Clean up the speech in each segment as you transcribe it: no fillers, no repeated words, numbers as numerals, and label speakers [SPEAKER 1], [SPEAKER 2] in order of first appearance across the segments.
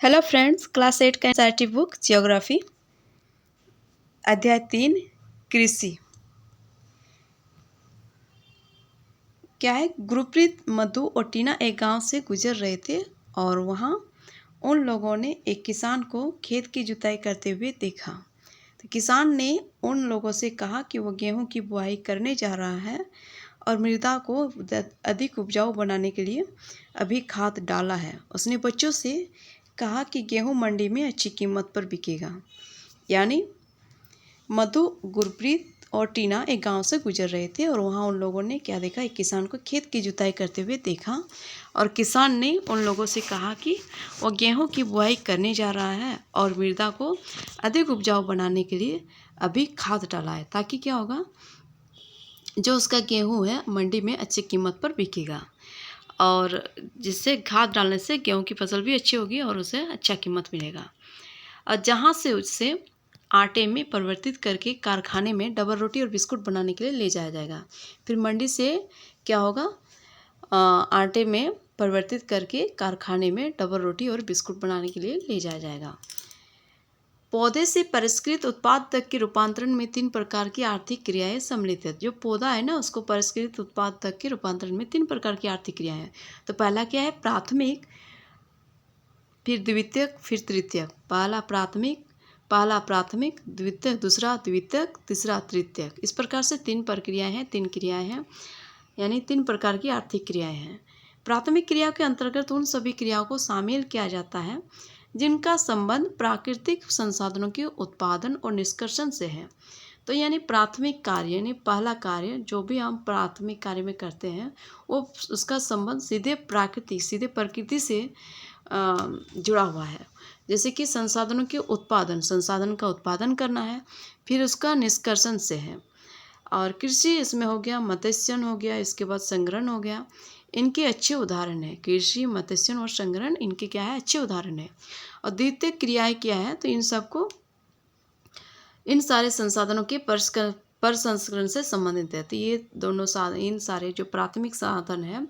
[SPEAKER 1] Hello friends, class 8 का NCERT book geography अध्याय 3 कृषि। क्या है, गुरप्रीत, मधु और टीना एक गांव से गुजर रहे थे और वहां उन लोगों ने एक किसान को खेत की जुताई करते हुए देखा। तो किसान ने उन लोगों से कहा कि वो गेहूं की बुआई करने जा रहा है और मृदा को अधिक उपजाऊ बनाने के लिए अभी खाद डाला है। उसने बच्चों से कहा कि गेहूं मंडी में अच्छी कीमत पर बिकेगा। यानी मधु, गुरप्रीत और टीना एक गांव से गुजर रहे थे और वहां उन लोगों ने क्या देखा, एक किसान को खेत की जुताई करते हुए देखा और किसान ने उन लोगों से कहा कि वो गेहूं की बुआई करने जा रहा है और मृदा को अधिक उपजाऊ बनाने के लिए अभी खाद डाला है, ताकि क्या होगा, जो उसका गेहूं है मंडी में अच्छी कीमत पर बिकेगा और जिससे खाद डालने से गेहूं की फसल भी अच्छी होगी और उसे अच्छा कीमत मिलेगा। और जहाँ से उसे आटे में परिवर्तित करके कारखाने में डबल रोटी और बिस्कुट बनाने के लिए ले जाया जाएगा। फिर मंडी से क्या होगा, आटे में परिवर्तित करके कारखाने में डबल रोटी और बिस्कुट बनाने के लिए ले जाया जाएगा। पौधे से परिष्कृत उत्पाद तक के रूपांतरण में 3 प्रकार की आर्थिक क्रियाएं सम्मिलित है। जो पौधा है ना, उसको परिष्कृत उत्पाद तक के रूपांतरण में 3 प्रकार की आर्थिक क्रियाएं हैं। तो पहला क्या है, प्राथमिक, फिर द्वितीयक, फिर तृतीयक। पहला प्राथमिक, द्वितीयक दूसरा, द्वितीयक तीसरा, तृतीयक। इस प्रकार से 3 प्रक्रियाएं हैं, 3 क्रियाएं हैं, यानी 3 प्रकार की आर्थिक क्रियाएं हैं। प्राथमिक क्रिया के अंतर्गत उन सभी क्रियाओं को शामिल किया जाता है जिनका संबंध प्राकृतिक संसाधनों के उत्पादन और निष्कर्षण से है। तो यानी प्राथमिक कार्य, यानी पहला कार्य जो भी हम प्राथमिक कार्य में करते हैं वो उसका संबंध सीधे प्रकृति से जुड़ा हुआ है। जैसे कि संसाधनों के संसाधन का उत्पादन करना है, फिर उसका निष्कर्षण से है। और कृषि इसमें हो गया, मत्स्यन हो गया, इसके बाद संग्रहण हो गया। इनके अच्छे उदाहरण है कृषि, मत्स्यन और संग्रहण, इनके क्या है, अच्छे उदाहरण है। और द्वितीय क्रियाएं क्या है, तो इन सारे संसाधनों के प्रसंस्करण से संबंधित है। तो ये दोनों इन सारे जो प्राथमिक साधन है,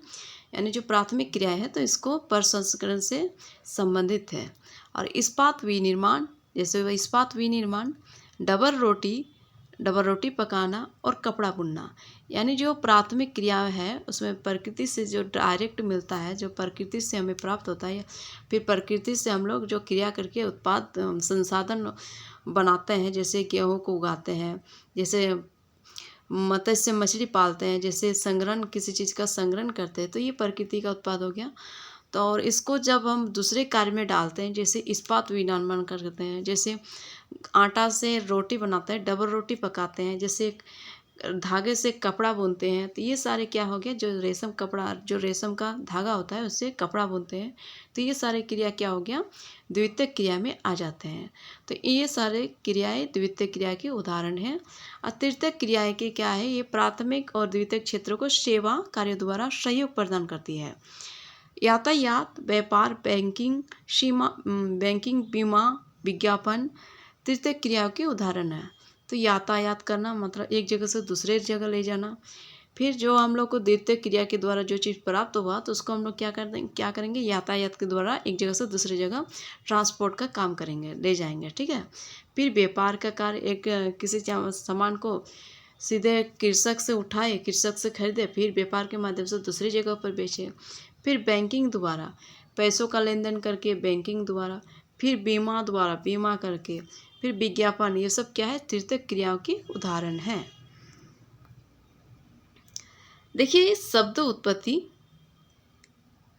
[SPEAKER 1] यानी जो प्राथमिक क्रिया है, तो इसको प्रसंस्करण से संबंधित है। और इस्पात विनिर्माण, जैसे वह इस्पात विनिर्माण, डबल रोटी पकाना और कपड़ा बुनना, यानी जो प्राथमिक क्रिया है उसमें प्रकृति से जो डायरेक्ट मिलता है, जो प्रकृति से हमें प्राप्त होता है, फिर प्रकृति से हम लोग जो क्रिया करके उत्पाद संसाधन बनाते हैं, जैसे गेहूँ को उगाते हैं, जैसे मत्स्य मछली पालते हैं, जैसे संग्रहण किसी चीज़ का संग्रहण करते हैं, तो ये प्रकृति का उत्पाद हो गया। तो और इसको जब हम दूसरे कार्य में डालते हैं, जैसे इस्पात विनिर्माण करते हैं, जैसे आटा से रोटी बनाते हैं, डबल रोटी पकाते हैं, जैसे धागे से कपड़ा बुनते हैं, तो ये सारे क्या हो गया, जो रेशम का धागा होता है उससे कपड़ा बुनते हैं, तो ये सारे क्रिया क्या हो गया, द्वितीय क्रिया में आ जाते हैं। तो ये सारे क्रियाएं द्वितीय क्रिया के उदाहरण हैं। और तृतीय क्रियाएं के क्या है, ये प्राथमिक और द्वितीय क्षेत्रों को सेवा कार्यों द्वारा सहयोग प्रदान करती है। यातायात, व्यापार, बैंकिंग, बीमा, विज्ञापन तृतीय क्रियाओं के उदाहरण है। तो यातायात करना मतलब एक जगह से दूसरे जगह ले जाना। फिर जो हम लोग को द्वितीय क्रिया के द्वारा जो चीज़ प्राप्त हुआ, तो उसको हम लोग क्या करेंगे, यातायात के द्वारा एक जगह से दूसरी जगह ट्रांसपोर्ट का काम करेंगे, ले जाएंगे, ठीक है। फिर व्यापार का कार्य, एक किसी सामान को सीधे कृषक से उठाए, कृषक से खरीदे, फिर व्यापार के माध्यम से दूसरी जगह पर बेचे। फिर बैंकिंग द्वारा पैसों का लेन देन करके, बैंकिंग द्वारा, फिर बीमा द्वारा बीमा करके, फिर विज्ञापन, ये सब क्या है, तृतीय क्रियाओं की उदाहरण हैं। देखिए शब्द उत्पत्ति,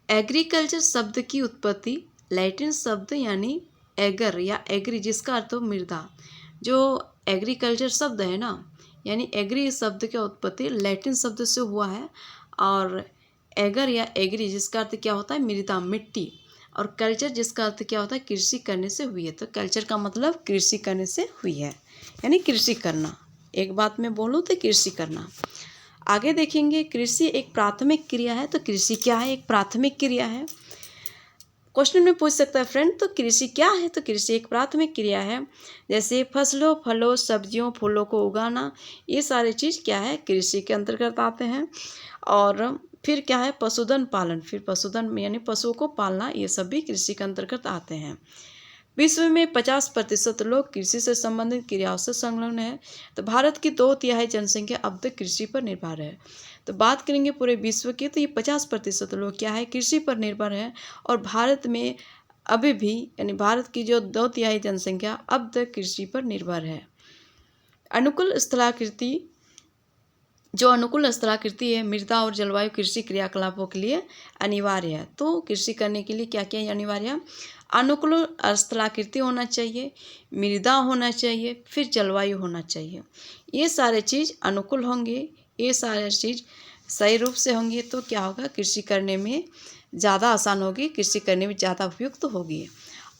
[SPEAKER 1] एग्रीकल्चर शब्द की उत्पत्ति लैटिन शब्द यानी एगर या एग्री, जिसका अर्थ हो मृदा। जो एग्रीकल्चर शब्द है ना, यानी एग्री शब्द की उत्पत्ति लैटिन शब्द से हुआ है, और एगर या एग्री जिसका अर्थ क्या होता है, मृदा, मिट्टी, और कल्चर जिसका अर्थ क्या होता है, कृषि करने से हुई है। तो कल्चर का मतलब कृषि करने से हुई है, यानी कृषि करना। एक बात मैं बोलूँ तो कृषि करना। आगे देखेंगे, कृषि एक प्राथमिक क्रिया है। तो कृषि क्या है, एक प्राथमिक क्रिया है। क्वेश्चन में पूछ सकता है फ्रेंड, तो कृषि क्या है, तो कृषि एक प्राथमिक क्रिया है। जैसे फसलों, फलों, सब्जियों, फूलों को उगाना, ये सारी चीज़ क्या है, कृषि के अंतर्गत आते हैं। और फिर क्या है पशुधन पालन, फिर पशुधन यानी पशुओं को पालना, ये सब भी कृषि के अंतर्गत आते हैं। विश्व में 50% लोग कृषि से संबंधित क्रियाओं से संलग्न है। तो भारत की 2/3 जनसंख्या अब तक कृषि पर निर्भर है। तो बात करेंगे पूरे विश्व की, तो ये 50% लोग क्या है कृषि पर निर्भर है। और भारत में अभी भी यानी भारत की जो 2/3 जनसंख्या अब तक कृषि पर निर्भर है। अनुकूल स्थलाकृति, जो अनुकूल स्थलाकृति है मृदा और जलवायु कृषि क्रियाकलापों के लिए अनिवार्य है। तो कृषि करने के लिए क्या क्या अनिवार्य है? अनुकूल स्थलाकृति होना चाहिए, मृदा होना चाहिए, फिर जलवायु होना चाहिए। ये सारे चीज़ अनुकूल होंगे, ये सारे चीज़ सही रूप से होंगे तो क्या होगा, कृषि करने में ज़्यादा आसान होगी, कृषि करने में ज़्यादा उपयुक्त होगी।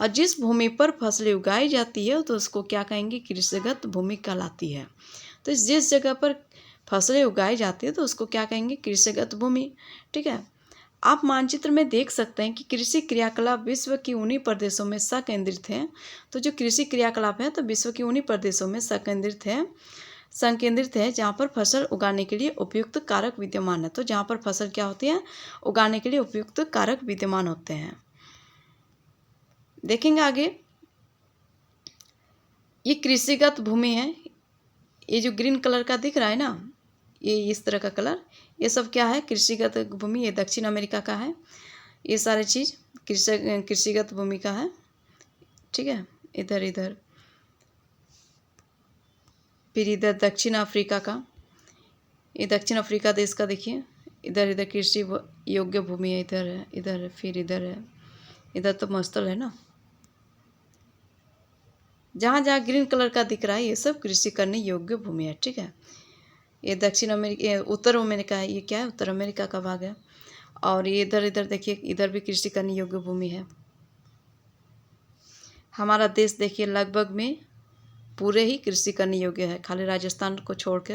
[SPEAKER 1] और जिस भूमि पर फसलें उगाई जाती है तो उसको क्या कहेंगे, कृषिगत भूमि कहलाती है। तो जिस जगह पर फसलें उगाई जाती है तो उसको क्या कहेंगे, कृषिगत भूमि। ठीक है, आप मानचित्र में देख सकते हैं कि कृषि क्रियाकलाप विश्व की उन्हीं प्रदेशों में संकेंद्रित है। तो जो कृषि क्रियाकलाप है तो विश्व के उन्हीं प्रदेशों में संकेंद्रित है जहाँ पर फसल उगाने के लिए उपयुक्त कारक विद्यमान है। तो जहाँ पर फसल क्या होती है, उगाने के लिए उपयुक्त कारक विद्यमान होते हैं। देखेंगे आगे, ये कृषिगत भूमि है। ये जो ग्रीन कलर का दिख रहा है ना, ये इस तरह का कलर, ये सब क्या है, कृषिगत भूमि। ये दक्षिण अमेरिका का है। ये सारे चीज़ कृषिगत भूमि का है। ठीक है, इधर इधर फिर इधर दक्षिण अफ्रीका का, ये दक्षिण अफ्रीका देश का देखिए, इधर इधर कृषि योग्य भूमि है, इधर है, इधर है, फिर इधर है, इधर तो मस्तल है ना। जहाँ जहाँ ग्रीन कलर का दिख रहा है ये सब कृषि करने योग्य भूमि है। ठीक है, ये दक्षिण अमेरिका, उत्तर अमेरिका है, ये क्या है, उत्तर अमेरिका का भाग है। और ये इधर इधर देखिए, इधर भी कृषि करने योग्य भूमि है। हमारा देश देखिए लगभग में पूरे ही कृषि करने योग्य है, खाली राजस्थान को छोड़ के।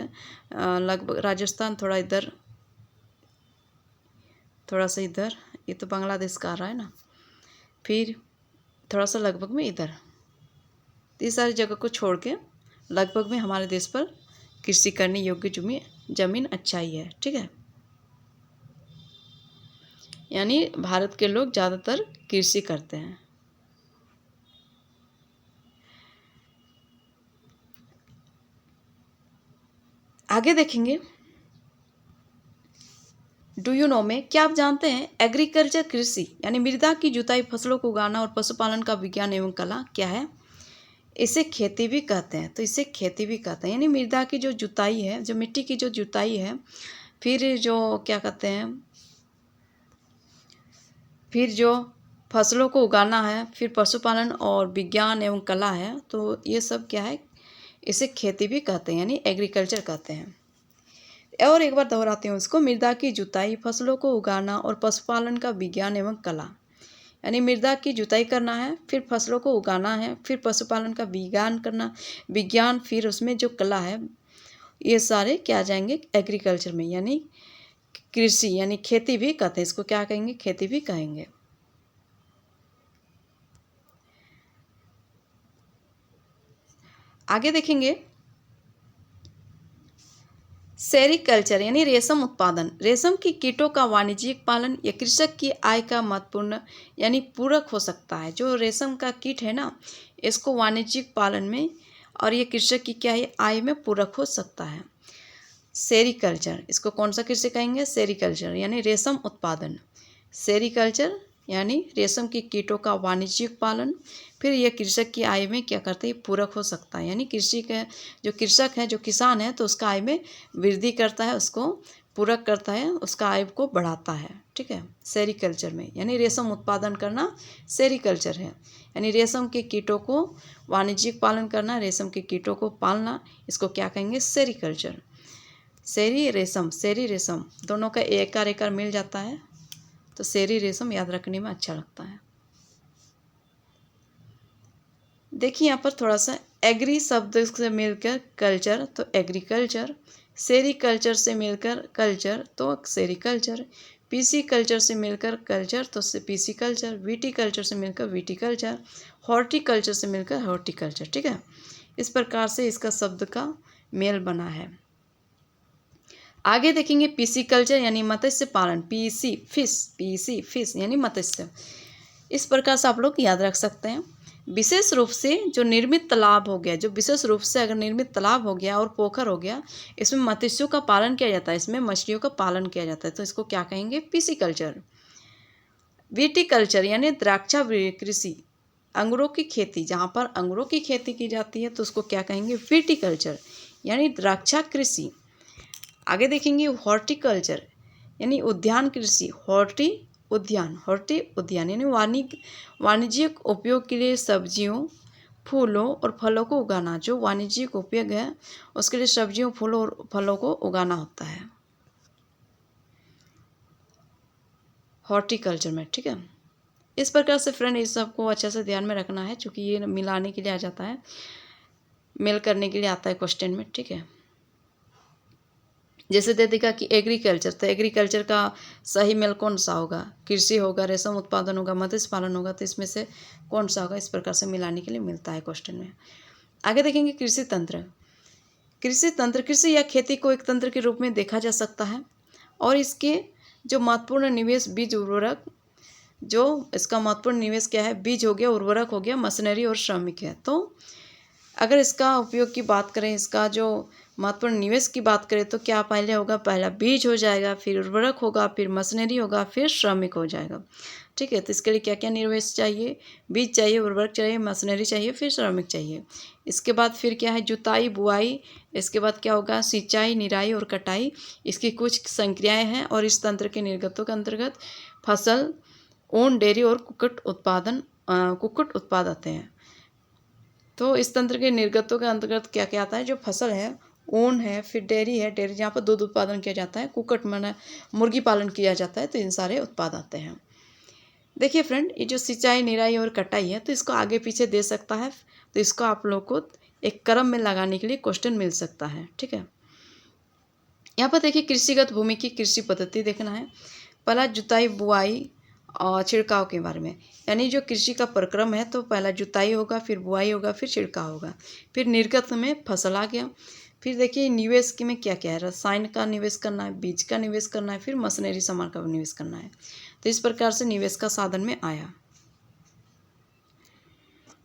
[SPEAKER 1] लगभग राजस्थान थोड़ा इधर, थोड़ा सा इधर, ये तो बांग्लादेश का आ रहा है ना, फिर थोड़ा सा लगभग में इधर, इस सारी जगह को छोड़ के लगभग में हमारे देश पर कृषि करने योग्य जमीन अच्छा ही है। ठीक है, यानी भारत के लोग ज़्यादातर कृषि करते हैं। आगे देखेंगे, डू यू नो में, क्या आप जानते हैं एग्रीकल्चर कृषि यानी मृदा की जुताई, फसलों को उगाना और पशुपालन का विज्ञान एवं कला क्या है? इसे खेती भी कहते हैं। तो इसे खेती भी कहते हैं, यानी मृदा की जो जुताई है, जो मिट्टी की जो जुताई है, फिर जो क्या कहते हैं, फिर जो फसलों को उगाना है, फिर पशुपालन और विज्ञान एवं कला है, तो ये सब क्या है, इसे खेती भी कहते हैं, यानी एग्रीकल्चर कहते हैं। और एक बार दोहराते हैं उसको, मृदा की जुताई, फसलों को उगाना और पशुपालन का विज्ञान एवं कला, यानी मृदा की जुताई करना है, फिर फसलों को उगाना है, फिर पशुपालन का विज्ञान करना, विज्ञान, फिर उसमें जो कला है, ये सारे क्या आ जाएंगे एग्रीकल्चर में, यानी कृषि, यानी खेती भी कहते हैं इसको, क्या कहेंगे, खेती भी कहेंगे। आगे देखेंगे, सेरीकल्चर यानी रेशम उत्पादन, रेशम की कीटों का वाणिज्यिक पालन या कृषक की आय का महत्वपूर्ण यानी पूरक हो सकता है। जो रेशम का कीट है ना, इसको वाणिज्यिक पालन में और ये कृषक की क्या है, आय में पूरक हो सकता है। सेरीकल्चर, इसको कौन सा कृषि कहेंगे, सेरीकल्चर यानी रेशम उत्पादन। सेरीकल्चर यानी रेशम की कीटों का वाणिज्यिक पालन, फिर यह कृषक की आय में क्या करते हैं, पूरक हो सकता है। यानी कृषि का जो कृषक है, जो किसान है, तो उसका आय में वृद्धि करता है, उसको पूरक करता है, उसका आय को बढ़ाता है। ठीक है, सेरीकल्चर में यानी रेशम उत्पादन करना सेरीकल्चर है, यानी रेशम के कीटों को वाणिज्यिक पालन करना, रेशम के कीटों को पालना, इसको क्या कहेंगे, सेरीकल्चर। सेरी रेशम दोनों का एकार मिल जाता है, तो सेरी रेशम याद रखने में अच्छा लगता है। देखिए यहाँ पर थोड़ा सा एग्री शब्द से मिलकर कल्चर, तो एग्रीकल्चर, सेरीकल्चर से मिलकर कल्चर तो सेरीकल्चर, पीसी कल्चर से मिलकर कल्चर तो पीसीकल्चर, विटीकल्चर से मिलकर विटीकल्चर, हॉर्टिकल्चर से मिलकर हॉर्टिकल्चर। ठीक है, इस प्रकार से इसका शब्द का मेल बना है। आगे देखेंगे पिसिकल्चर यानी मत्स्य पालन, पीसी फिश यानी मत्स्य। इस प्रकार से आप लोग याद रख सकते हैं। विशेष रूप से जो निर्मित तालाब हो गया, जो विशेष रूप से अगर निर्मित तालाब हो गया और पोखर हो गया, इसमें मत्स्यों का पालन किया जाता है, इसमें मछलियों का पालन किया जाता है, तो इसको क्या कहेंगे? पिसिकल्चर। विटिकल्चर यानी द्राक्षा कृषि, अंगूरों की खेती, जहाँ पर अंगूरों की खेती की जाती है तो उसको क्या कहेंगे? विटिकल्चर यानी द्राक्षा कृषि। आगे देखेंगे हॉर्टिकल्चर यानी उद्यान कृषि, हॉर्टी उद्यान यानी वाणिज्यिक उपयोग के लिए सब्जियों, फूलों और फलों को उगाना। जो वाणिज्यिक उपयोग है उसके लिए सब्जियों, फूलों और फलों को उगाना होता है हॉर्टिकल्चर में, ठीक है। इस प्रकार से फ्रेंड इस सबको अच्छे से ध्यान में रखना है, क्योंकि ये मिलाने के लिए आ जाता है, मेल करने के लिए आता है क्वेश्चन में, ठीक है। जैसे दे देगा कि एग्रीकल्चर, तो एग्रीकल्चर का सही मेल कौन सा होगा? कृषि होगा, रेशम उत्पादन होगा, मत्स्य पालन होगा, तो इसमें से कौन सा होगा? इस प्रकार से मिलाने के लिए मिलता है क्वेश्चन में। आगे देखेंगे कृषि तंत्र। कृषि या खेती को एक तंत्र के रूप में देखा जा सकता है, और इसके जो महत्वपूर्ण निवेश बीज, उर्वरक, जो इसका महत्वपूर्ण निवेश क्या है? बीज हो गया, उर्वरक हो गया, मशीनरी और श्रमिक है। तो अगर इसका उपयोग की बात करें, इसका जो महत्वपूर्ण निवेश की बात करें, तो क्या पहले होगा? पहला बीज हो जाएगा, फिर उर्वरक होगा, फिर मशीनरी होगा, फिर श्रमिक हो जाएगा, ठीक है। तो इसके लिए क्या क्या निवेश चाहिए? बीज चाहिए, उर्वरक चाहिए, मशीनरी चाहिए, फिर श्रमिक चाहिए। इसके बाद फिर क्या है? जुताई, बुआई। इसके बाद क्या होगा? सिंचाई, निराई और कटाई। इसकी कुछ संक्रियाएं हैं, और इस तंत्र के निर्गतों के अंतर्गत फसल, ऊन, डेयरी और कुक्कुट उत्पाद आते हैं। तो इस तंत्र के निर्गतों के अंतर्गत क्या क्या आता है? जो फसल है, ऊन है, फिर डेयरी है, डेयरी जहाँ पर दूध उत्पादन किया जाता है, कुक्कुट माना मुर्गी पालन किया जाता है, तो इन सारे उत्पाद आते हैं। देखिए फ्रेंड, ये जो सिंचाई, निराई और कटाई है, तो इसको आगे पीछे दे सकता है, तो इसको आप लोग को एक क्रम में लगाने के लिए क्वेश्चन मिल सकता है, ठीक है। यहाँ पर देखिए कृषिगत भूमि की कृषि पद्धति देखना है। पहला जुताई, बुआई और छिड़काव के बारे में, यानी जो कृषि का प्रक्रम है, तो पहला जुताई होगा, फिर बुआई होगा, फिर छिड़काव होगा, फिर निर्गत में फसल आ गया। फिर देखिए निवेश के में क्या क्या है? रसायन का निवेश करना है, बीज का निवेश करना है, फिर मशीनरी सामान का निवेश करना है। तो इस प्रकार से निवेश का साधन में आया,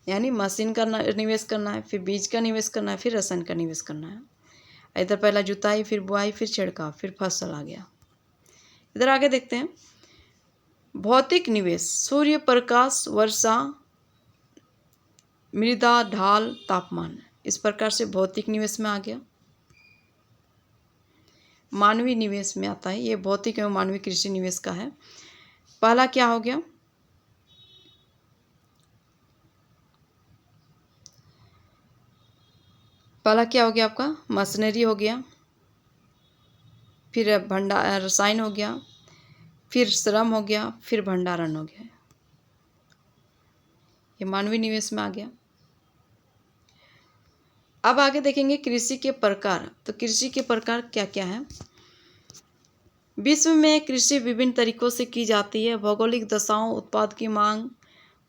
[SPEAKER 1] यानी मशीन का निवेश करना है, फिर बीज का निवेश करना है, फिर रसायन का निवेश करना है। इधर पहला जुताई, फिर बुआई, फिर छिड़काव, फिर फसल आ गया। इधर आगे देखते हैं भौतिक निवेश, सूर्य प्रकाश, वर्षा, मृदा, ढाल, तापमान। इस प्रकार से भौतिक निवेश में आ गया। मानवीय निवेश में आता है, ये भौतिक एवं मानवीय कृषि निवेश का है। पहला क्या हो गया? पहला क्या हो गया आपका? मशीनरी हो गया, फिर रसायन हो गया, फिर श्रम हो गया, फिर भंडारण हो गया। ये मानवीय निवेश में आ गया। अब आगे देखेंगे कृषि के प्रकार। तो कृषि के प्रकार क्या क्या है? विश्व में कृषि विभिन्न तरीकों से की जाती है। भौगोलिक दशाओं, उत्पाद की मांग,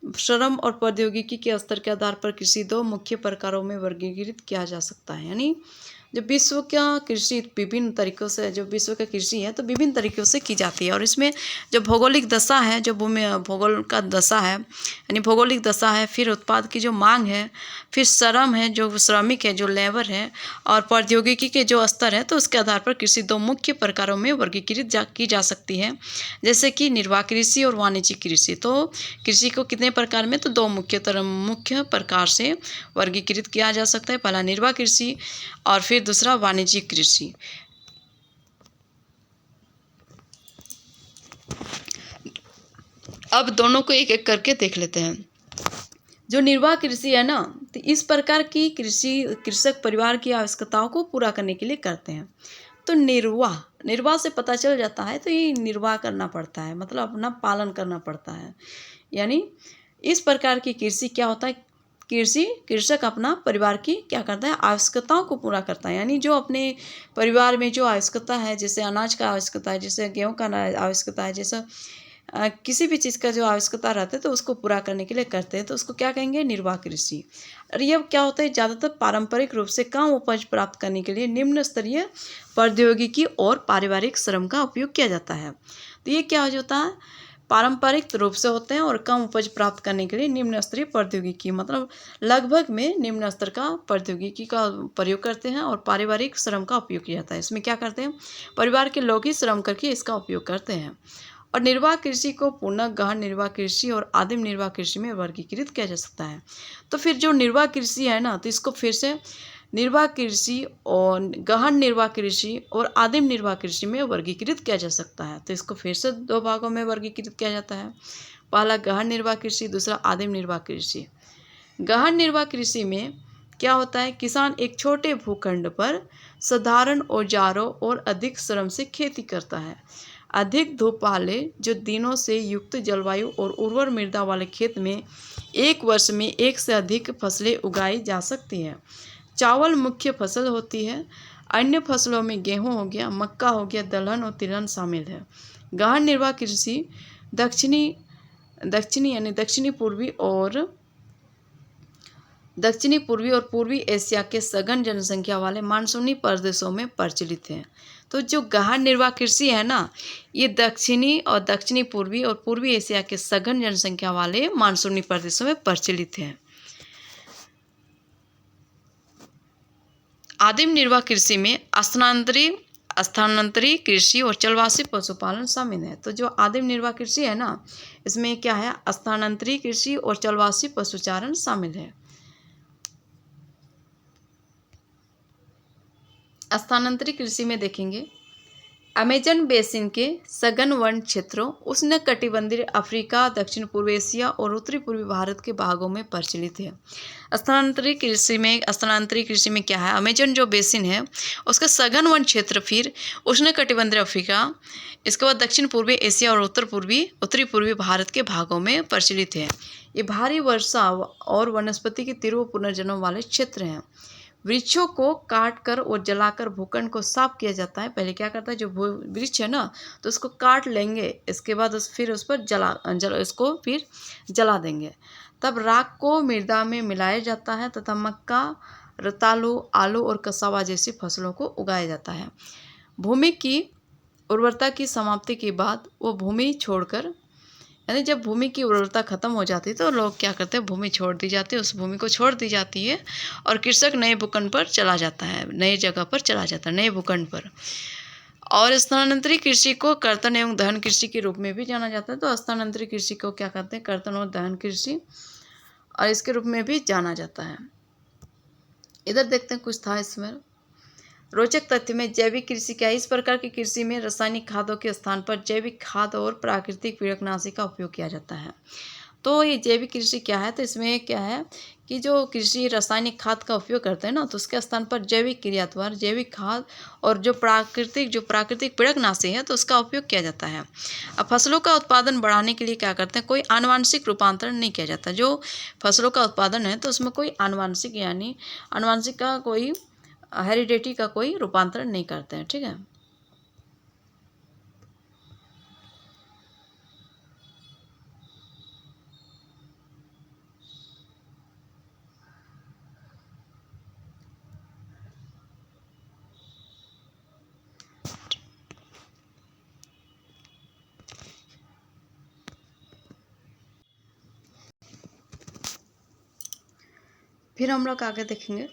[SPEAKER 1] श्रम और प्रौद्योगिकी के स्तर के आधार पर कृषि दो मुख्य प्रकारों में वर्गीकृत किया जा सकता है। यानी जो विश्व का कृषि विभिन्न तरीकों से, जो विश्व का कृषि है, तो विभिन्न तरीकों से की जाती है। और इसमें जो भौगोलिक दशा है, जो भूमि भूगोल का दशा है, यानी भौगोलिक दशा है, फिर उत्पाद की जो मांग है, फिर श्रम है, जो श्रमिक है, जो लेबर है, और प्रौद्योगिकी के जो स्तर है, तो उसके आधार पर कृषि दो मुख्य प्रकारों में वर्गीकृत की जा सकती है। जैसे कि निर्वाह कृषि और वाणिज्यिक कृषि। तो कृषि को कितने प्रकार में? तो दो मुख्य प्रकार से वर्गीकृत किया जा सकता है। पहला निर्वाह कृषि और फिर दूसरा वाणिज्यिक कृषि। अब दोनों को एक एक करके देख लेते हैं। जो निर्वाह कृषि है ना, तो इस प्रकार की कृषि कृषक परिवार की आवश्यकताओं को पूरा करने के लिए करते हैं। तो निर्वाह से पता चल जाता है, तो ये निर्वाह करना पड़ता है, मतलब अपना पालन करना पड़ता है। यानी इस प्रकार की कृषि क्या होता है? कृषक अपना परिवार की क्या करता है? आवश्यकताओं को पूरा करता है। यानी जो अपने परिवार में जो आवश्यकता है, जैसे अनाज का आवश्यकता है, जैसे गेहूं का आवश्यकता है, जैसे किसी भी चीज़ का जो आवश्यकता रहता है तो उसको पूरा करने के लिए करते हैं, तो उसको क्या कहेंगे, निर्वाह कृषि। और ये क्या होता है, ज़्यादातर पारंपरिक रूप से कम उपज प्राप्त करने के लिए निम्न स्तरीय प्रौद्योगिकी और पारिवारिक श्रम का उपयोग किया जाता है। तो ये क्या हो जाता है, पारंपरिक रूप से होते हैं और कम उपज प्राप्त करने के लिए निम्न स्तरीय प्रौद्योगिकी, मतलब लगभग में निम्न स्तर का प्रौद्योगिकी का प्रयोग करते हैं और पारिवारिक श्रम का उपयोग किया जाता है। इसमें क्या करते हैं, परिवार के लोग ही श्रम करके इसका उपयोग करते हैं। और निर्वाह कृषि को पुनः गहन निर्वाह कृषि और आदिम निर्वाह कृषि में वर्गीकृत किया जा सकता है। तो फिर जो निर्वाह कृषि है ना, तो इसको फिर से निर्वाह कृषि और गहन निर्वाह कृषि और आदिम निर्वाह कृषि में वर्गीकृत किया जा सकता है। तो इसको फिर से दो भागों में वर्गीकृत किया जाता है। पहला गहन निर्वाह कृषि, दूसरा आदिम निर्वाह कृषि। गहन निर्वाह कृषि में क्या होता है, किसान एक छोटे भूखंड पर साधारण औजारों और अधिक श्रम से खेती करता है। अधिक धूप वाले जो दिनों से युक्त जलवायु और उर्वर मृदा वाले खेत में एक वर्ष में एक से अधिक फसलें उगाई जा सकती हैं। चावल मुख्य फसल होती है, अन्य फसलों में गेहूं हो गया, मक्का हो गया, दलहन और तिलहन शामिल है। गहन निर्वाह कृषि दक्षिणी दक्षिणी यानी दक्षिणी पूर्वी और पूर्वी एशिया के सघन जनसंख्या वाले मानसूनी प्रदेशों में प्रचलित है। तो जो गहन निर्वाह कृषि है ना, ये दक्षिणी और दक्षिणी पूर्वी और पूर्वी एशिया के सघन जनसंख्या वाले मानसूनी प्रदेशों में प्रचलित है। आदिम निर्वाह कृषि में स्थानांतरी कृषि और चलवासी पशुपालन शामिल है। तो जो आदिम निर्वाह कृषि है ना, इसमें क्या है, स्थानांतरी कृषि और चलवासी पशुचारण शामिल है। स्थानांतरी कृषि में देखेंगे, अमेजन बेसिन के सघन वन क्षेत्रों, उष्णकटिबंधीय अफ्रीका, दक्षिण पूर्व एशिया और उत्तरी पूर्वी भारत के भागों में प्रचलित है। स्थानांतरित कृषि में क्या है, अमेजन जो बेसिन है उसका सघन वन क्षेत्र, फिर उष्णकटिबंधीय अफ्रीका, इसके बाद दक्षिण पूर्वी एशिया और उत्तरी पूर्वी भारत के भागों में प्रचलित है। ये भारी वर्षा और वनस्पति के तीव्र पुनर्जन्म वाले क्षेत्र हैं। वृक्षों को काटकर और जलाकर भूखंड को साफ किया जाता है। पहले क्या करता है, जो वृक्ष है ना, तो उसको काट लेंगे, इसके बाद फिर उस पर इसको फिर जला देंगे। तब राख को मृदा में मिलाया जाता है तथा मक्का, रतालू, आलू और कसावा जैसी फसलों को उगाया जाता है। भूमि की उर्वरता की समाप्ति के बाद वो भूमि छोड़कर, यानी जब भूमि की उर्वरता खत्म हो जाती है तो लोग क्या करते हैं, भूमि छोड़ दी जाती है, उस भूमि को छोड़ दी जाती है और कृषक नए भूखंड पर चला जाता है, नई जगह पर चला जाता है, नए भूखंड पर। और स्थानांतरित कृषि को कर्तन एवं दहन कृषि के रूप में भी जाना जाता है। तो स्थानांतरित कृषि को क्या कहते हैं, कर्तन और दहन कृषि, और इसके रूप में भी जाना जाता है। इधर देखते हैं, कुछ था इसमें रोचक तथ्य में जैविक कृषि क्या है। इस प्रकार की कृषि में रासायनिक खादों के स्थान पर जैविक खाद और प्राकृतिक कीटनाशी का उपयोग किया जाता है। तो ये जैविक कृषि क्या है, तो इसमें क्या है कि जो कृषि रासायनिक खाद का उपयोग करते हैं ना, तो उसके स्थान पर जैविक क्रिया द्वारा जैविक खाद और जो प्राकृतिक कीटनाशी है तो उसका उपयोग किया जाता है। अब फसलों का उत्पादन बढ़ाने के लिए क्या करते हैं, कोई आनुवांशिक रूपांतरण नहीं किया जाता। जो फसलों का उत्पादन है तो उसमें कोई आनुवांशिक का कोई हेरिडिटी का कोई रूपांतरण नहीं करते हैं। ठीक है, फिर हम लोग आगे देखेंगे।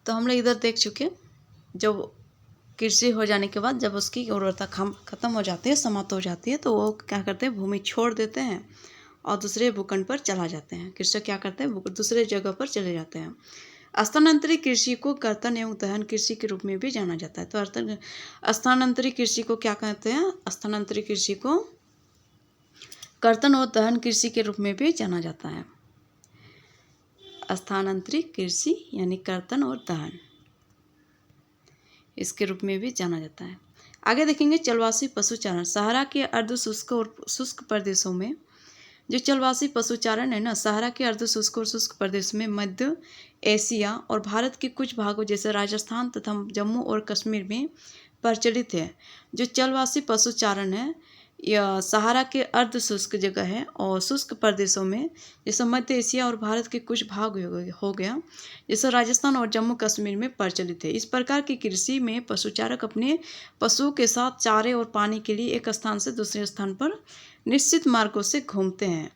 [SPEAKER 1] तो हम लोग इधर देख चुके, जब कृषि हो जाने के बाद जब उसकी उर्वरता खत्म हो जाती है, समाप्त हो जाती है, तो वो क्या करते हैं, भूमि छोड़ देते हैं और दूसरे भूखंड पर चला जाते हैं। कृषक क्या करते हैं, दूसरे जगह पर चले जाते हैं। स्थानांतरित कृषि को कर्तन एवं दहन कृषि के रूप में भी जाना जाता है। तो स्थानांतरित कृषि को क्या कहते हैं, स्थानांतरित कृषि को कर्तन और दहन कृषि के रूप में भी जाना जाता है। स्थानांतरित कृषि यानी कर्तन और दहन, इसके रूप में भी जाना जाता है। आगे देखेंगे, चलवासी पशुचारण। सहारा के अर्ध शुष्क और शुष्क प्रदेशों में जो जलवासी पशुचारण है ना, सहारा के अर्ध शुष्क और शुष्क प्रदेश में, मध्य एशिया और भारत के कुछ भागों जैसे राजस्थान तथा जम्मू और कश्मीर में प्रचलित है। जो जलवासी पशुचारण है यह सहारा के अर्ध शुष्क जगह है और शुष्क प्रदेशों में, जैसे मध्य एशिया और भारत के कुछ भाग हो गया, जैसे राजस्थान और जम्मू कश्मीर में प्रचलित है। इस प्रकार की कृषि में पशुचारक अपने पशुओं के साथ चारे और पानी के लिए एक स्थान से दूसरे स्थान पर निश्चित मार्गों से घूमते हैं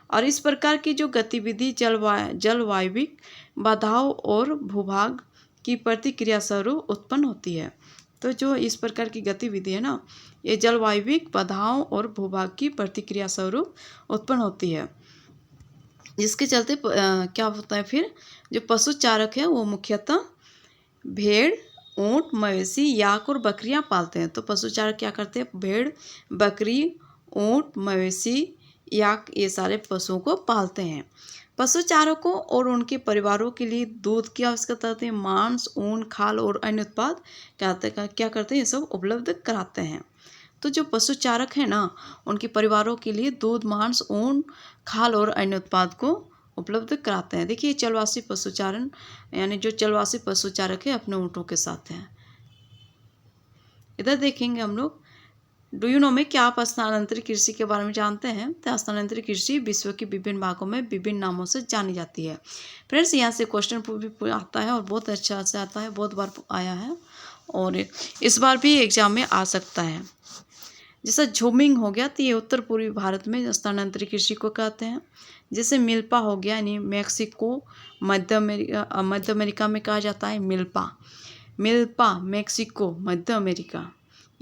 [SPEAKER 1] और इस प्रकार की जो गतिविधि जलवायविक बाधाओं और भूभाग की प्रतिक्रिया स्वरूप उत्पन्न होती है। तो जो इस प्रकार की गतिविधि है ना, ये जलवायविक बाधाओं और भूभाग की प्रतिक्रिया स्वरूप उत्पन्न होती है, जिसके चलते क्या होता है, फिर जो पशुचारक है वो मुख्यतः भेड़, ऊंट, मवेशी, याक और बकरियां पालते हैं। तो पशुचारक क्या करते हैं, भेड़, बकरी, ऊंट, मवेशी, याक, ये सारे पशुओं को पालते हैं। पशुचारकों और उनके परिवारों के लिए दूध की आवश्यकता होती है, मांस, ऊन, खाल और अन्य उत्पाद क्या करते हैं, ये सब उपलब्ध कराते हैं। तो जो पशुचारक है ना, उनके परिवारों के लिए दूध, मांस, ऊन, खाल और अन्य उत्पाद को उपलब्ध कराते हैं। देखिए जलवासी पशुचारण यानी जो जलवासी पशुचारक है अपने ऊँटों के साथ हैं। इधर देखेंगे हम लोग, डू यू नो में क्या आप स्थानांतरित कृषि के बारे में जानते हैं? तो स्थानांतरित कृषि विश्व के विभिन्न भागों में विभिन्न नामों से जानी जाती है। फ्रेंड्स यहाँ से क्वेश्चन भी आता है और बहुत अच्छा से आता है, बहुत बार आया है और इस बार भी एग्जाम में आ सकता है। जैसे झूमिंग हो गया तो ये उत्तर पूर्वी भारत में स्थानांतरित कृषि को कहते हैं। जैसे मिल्पा हो गया यानी मैक्सिको, मध्य अमेरिका में कहा जाता है मिल्पा मैक्सिको, मध्य अमेरिका,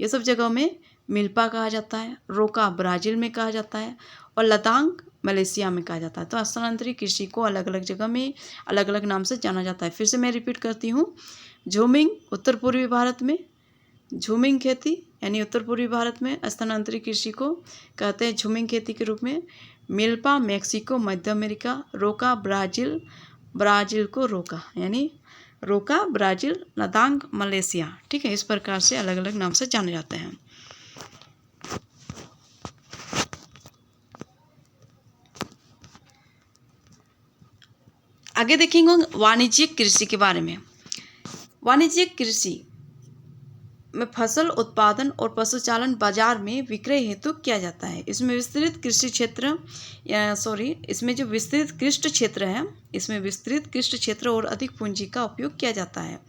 [SPEAKER 1] ये सब जगहों में मिल्पा कहा जाता है। रोका ब्राज़ील में कहा जाता है और लदांग मलेशिया में कहा जाता है। तो स्थानांतरित कृषि को अलग अलग जगह में अलग अलग नाम से जाना जाता है। फिर से मैं रिपीट करती हूँ, झूमिंग उत्तर पूर्वी भारत में, झूमिंग खेती यानी उत्तर पूर्वी भारत में स्थानांतरित कृषि को कहते हैं झूमिंग खेती के रूप में। मिल्पा मैक्सिको, मध्य अमेरिका। रोका ब्राज़ील को रोका यानी रोका ब्राज़ील, लदांग मलेशिया। ठीक है, इस प्रकार से अलग अलग नाम से जाने जाते हैं। आगे देखेंगे वाणिज्यिक कृषि के बारे में। वाणिज्यिक कृषि में फसल उत्पादन और पशुचालन बाजार में विक्रय हेतु किया जाता है। इसमें विस्तृत कृषि क्षेत्र इसमें जो विस्तृत कृषि क्षेत्र है, इसमें विस्तृत कृषि क्षेत्र और अधिक पूंजी का उपयोग किया जाता है।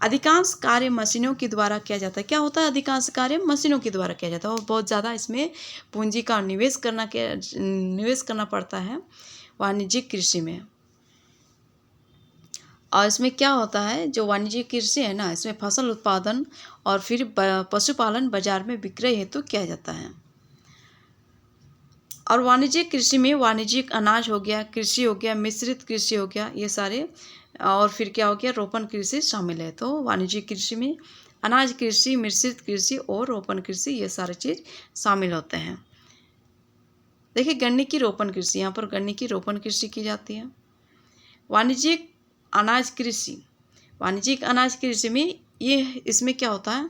[SPEAKER 1] अधिकांश कार्य मशीनों के द्वारा किया जाता है। क्या होता है, अधिकांश कार्य मशीनों के द्वारा किया जाता है और बहुत ज़्यादा इसमें पूंजी का निवेश करना पड़ता है वाणिज्यिक कृषि में। और इसमें क्या होता है, जो वाणिज्यिक कृषि है ना, इसमें फसल उत्पादन और फिर पशुपालन बाजार में विक्रय हेतु किया जाता है। और वाणिज्यिक कृषि में वाणिज्यिक अनाज हो गया, कृषि हो गया, मिश्रित कृषि हो गया, ये सारे, और फिर क्या हो गया, रोपण कृषि शामिल है। तो वाणिज्यिक कृषि में अनाज कृषि, मिश्रित कृषि और रोपण कृषि, ये सारे चीज़ शामिल होते हैं। देखिए गन्ने की रोपण कृषि, यहाँ पर गन्ने की रोपण कृषि की जाती है। वाणिज्यिक अनाज कृषि में इसमें क्या होता है,